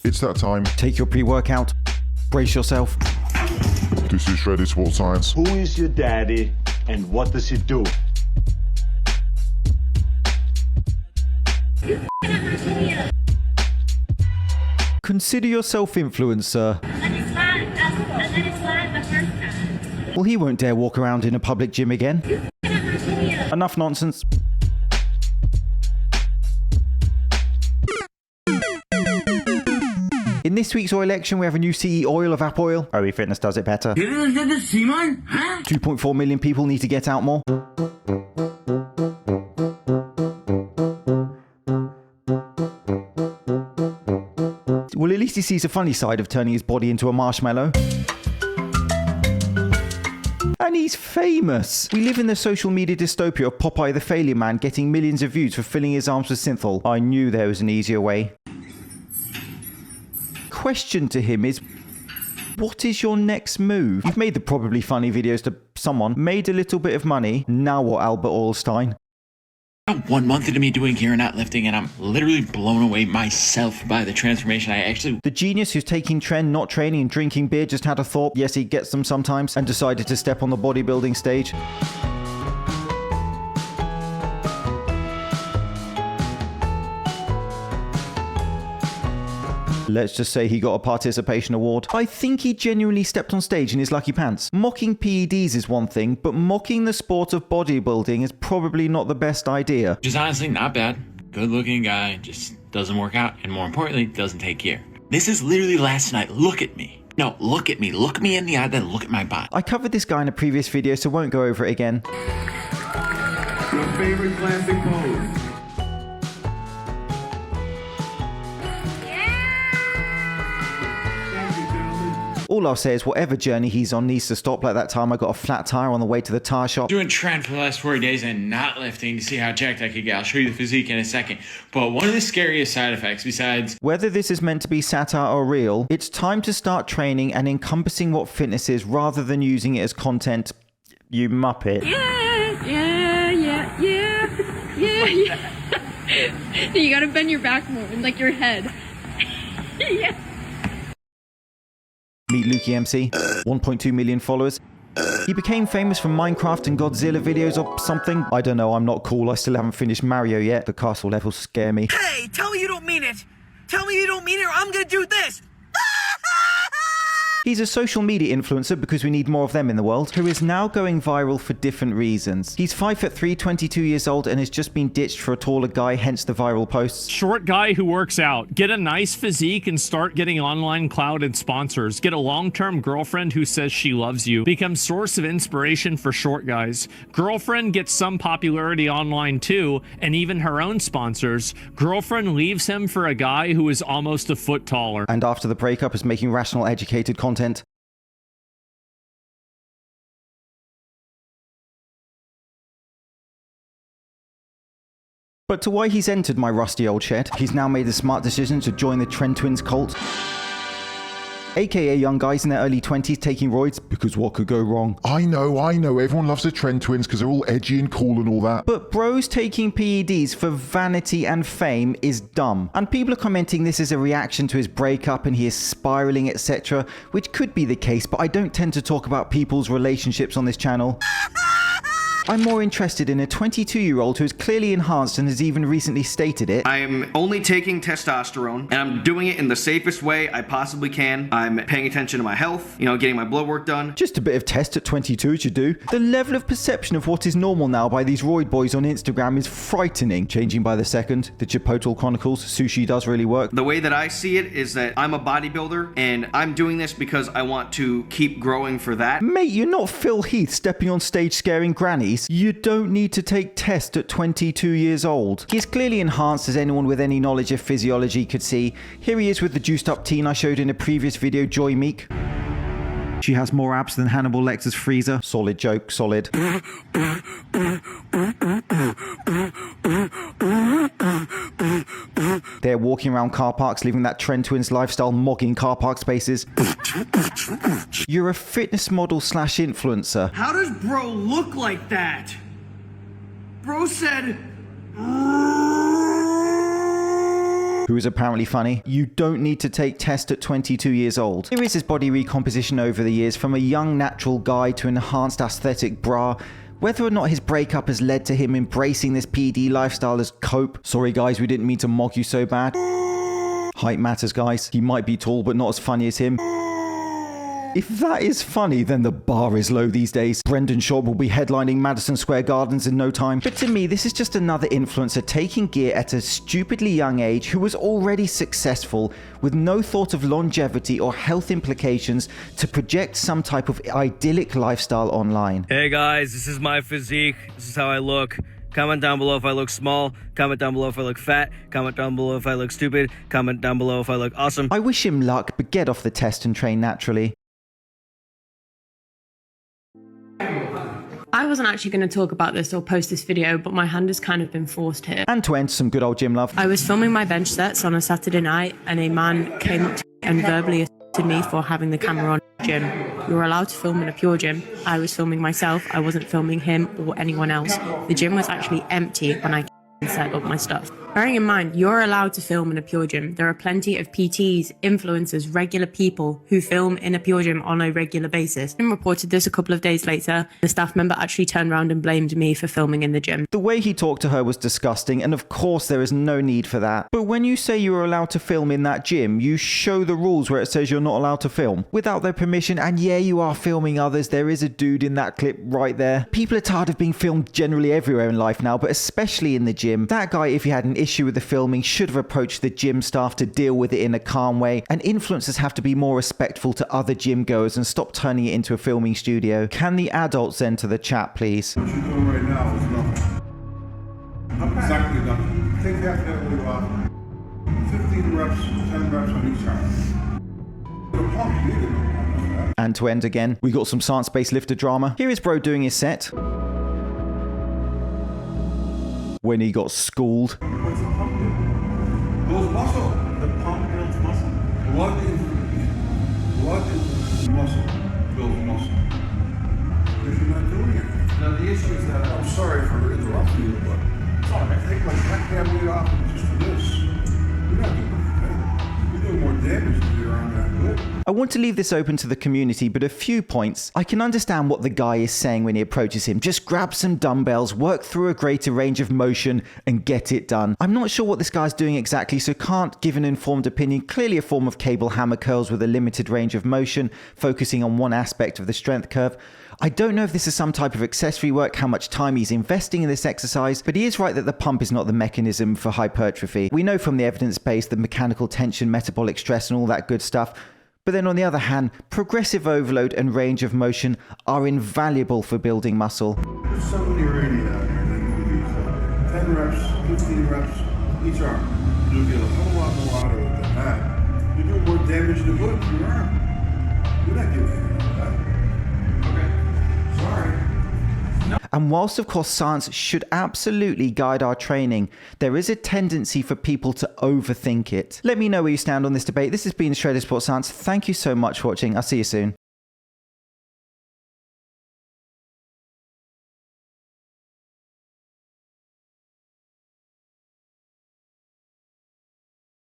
It's that time. Take your pre-workout. Brace yourself. This is Shredded Sports Science. Who is your daddy and what does he do? Consider yourself influencer. Well, he won't dare walk around in a public gym again. Enough nonsense. In this week's oil election, we have a new CEO of App Oil. OE Fitness does it better. 2.4 million people need to get out more. Well, at least he sees a funny side of turning his body into a marshmallow. And he's famous. We live in the social media dystopia of Popeye the Failure Man getting millions of views for filling his arms with synthol. I knew there was an easier way. Question to him is, what is your next move? You've made the probably funny videos to someone, made a little bit of money. Now what, Albert Einstein? 1 month into me doing gear and not lifting, and I'm literally blown away myself by the transformation. The genius who's taking Tren, not training, and drinking beer just had a thought, yes he gets them sometimes, and decided to step on the bodybuilding stage. Let's just say he got a participation award. I think he genuinely stepped on stage in his lucky pants. Mocking PEDs is one thing, but mocking the sport of bodybuilding is probably not the best idea. Which is honestly not bad. Good looking guy, just doesn't work out, and more importantly, doesn't take care. This is literally last night. Look at me. No, look at me. Look me in the eye, then look at my body. I covered this guy in a previous video, so won't go over it again. Your favorite classic pose. All I'll say is whatever journey he's on needs to stop, like that time I got a flat tire on the way to the tire shop. Doing Tren for the last 40 days and not lifting to see how jacked I could get. I'll show you the physique in a second. But one of the scariest side effects, besides whether this is meant to be satire or real, it's time to start training and encompassing what fitness is rather than using it as content. You muppet. Yeah. You gotta bend your back more and like your head. Yeah. Meet LukeyMC, 1.2 million followers. He became famous from Minecraft and Godzilla videos or something. I don't know, I'm not cool. I still haven't finished Mario yet. The castle levels scare me. Hey, tell me you don't mean it. Tell me you don't mean it or I'm gonna do this. He's a social media influencer, because we need more of them in the world, who is now going viral for different reasons. He's 5'3", 22 years old, and has just been ditched for a taller guy, hence the viral posts. Short guy who works out. Get a nice physique and start getting online clouded sponsors. Get a long-term girlfriend who says she loves you. Become source of inspiration for short guys. Girlfriend gets some popularity online too, and even her own sponsors. Girlfriend leaves him for a guy who is almost a foot taller. And after the breakup is making rational, educated content. But to why he's entered my rusty old shed, he's now made the smart decision to join the Tren Twins cult. AKA young guys in their early 20s taking roids, because what could go wrong? I know. Everyone loves the Tren Twins because they're all edgy and cool and all that. But bros taking PEDs for vanity and fame is dumb. And people are commenting this is a reaction to his breakup and he is spiraling, etc. Which could be the case, but I don't tend to talk about people's relationships on this channel. I'm more interested in a 22-year-old who is clearly enhanced and has even recently stated it. I'm only taking testosterone, and I'm doing it in the safest way I possibly can. I'm paying attention to my health, getting my blood work done. Just a bit of test at 22 should do. The level of perception of what is normal now by these roid boys on Instagram is frightening. Changing by the second. The Chipotle Chronicles, sushi does really work. The way that I see it is that I'm a bodybuilder, and I'm doing this because I want to keep growing for that. Mate, you're not Phil Heath stepping on stage scaring grannies. You don't need to take tests at 22 years old. He's clearly enhanced, as anyone with any knowledge of physiology could see. Here he is with the juiced up teen I showed in a previous video, Joy Meek. She has more abs than Hannibal Lecter's freezer. Solid joke, solid. They're walking around car parks, living that Tren Twins lifestyle, mogging car park spaces. You're a fitness model / influencer. How does bro look like that? Bro said... who is apparently funny. You don't need to take tests at 22 years old. Here is his body recomposition over the years, from a young natural guy to enhanced aesthetic bra. Whether or not his breakup has led to him embracing this PD lifestyle as cope. Sorry guys, we didn't mean to mock you so bad. Height matters, guys. He might be tall, but not as funny as him. If that is funny, then the bar is low these days. Brendan Schaub will be headlining Madison Square Gardens in no time. But to me, this is just another influencer taking gear at a stupidly young age who was already successful with no thought of longevity or health implications to project some type of idyllic lifestyle online. Hey guys, this is my physique. This is how I look. Comment down below if I look small. Comment down below if I look fat. Comment down below if I look stupid. Comment down below if I look awesome. I wish him luck, but get off the test and train naturally. I wasn't actually going to talk about this or post this video, but my hand has kind of been forced here. And to end, some good old gym love. I was filming my bench sets on a Saturday night, and a man came up to me and verbally assaulted me for having the camera on the gym. You're allowed to film in a pure gym. I was filming myself. I wasn't filming him or anyone else. The gym was actually empty when I set up my stuff. Bearing in mind, you're allowed to film in a pure gym. There are plenty of PTs, influencers, regular people who film in a pure gym on a regular basis. I reported this a couple of days later. The staff member actually turned around and blamed me for filming in the gym. The way he talked to her was disgusting, and of course there is no need for that. But when you say you're allowed to film in that gym, you show the rules where it says you're not allowed to film without their permission, and yeah, you are filming others. There is a dude in that clip right there. People are tired of being filmed generally everywhere in life now, but especially in the gym. That guy, if he had an issue with the filming, should have approached the gym staff to deal with it in a calm way, and influencers have to be more respectful to other gym goers and stop turning it into a filming studio. Can the adults enter the chat, please? What you're doing right now is nothing. Exactly nothing. Take that level about 15 reps, 10 reps on each arm. The pump, you need to know that. And to end again, we got some science-based lifter drama. Here is bro doing his set when he got schooled. What's the pump do? Builds muscle. The pump builds muscle. What is muscle? Builds muscle. If you're not doing it. Now the issue is that I'm sorry for interrupting you, but I think like that family off just for this. You're not doing anything. You're doing more damage than you're on that good. I want to leave this open to the community, but a few points. I can understand what the guy is saying when he approaches him. Just grab some dumbbells, work through a greater range of motion, and get it done. I'm not sure what this guy's doing exactly, so can't give an informed opinion. Clearly a form of cable hammer curls with a limited range of motion, focusing on one aspect of the strength curve. I don't know if this is some type of accessory work, how much time he's investing in this exercise, but he is right that the pump is not the mechanism for hypertrophy. We know from the evidence base the mechanical tension, metabolic stress, and all that good stuff. But then on the other hand, progressive overload and range of motion are invaluable for building muscle. There's so many already out here that you use 10 reps, 15 reps each arm. You'll get a whole lot more out of it than that. You're doing more damage than good to your arm. You're not getting anything out of that. Okay. Sorry. And whilst of course science should absolutely guide our training, there is a tendency for people to overthink it. Let me know where you stand on this debate. This has been Shredder Sports Science. Thank you so much for watching. I'll see you soon.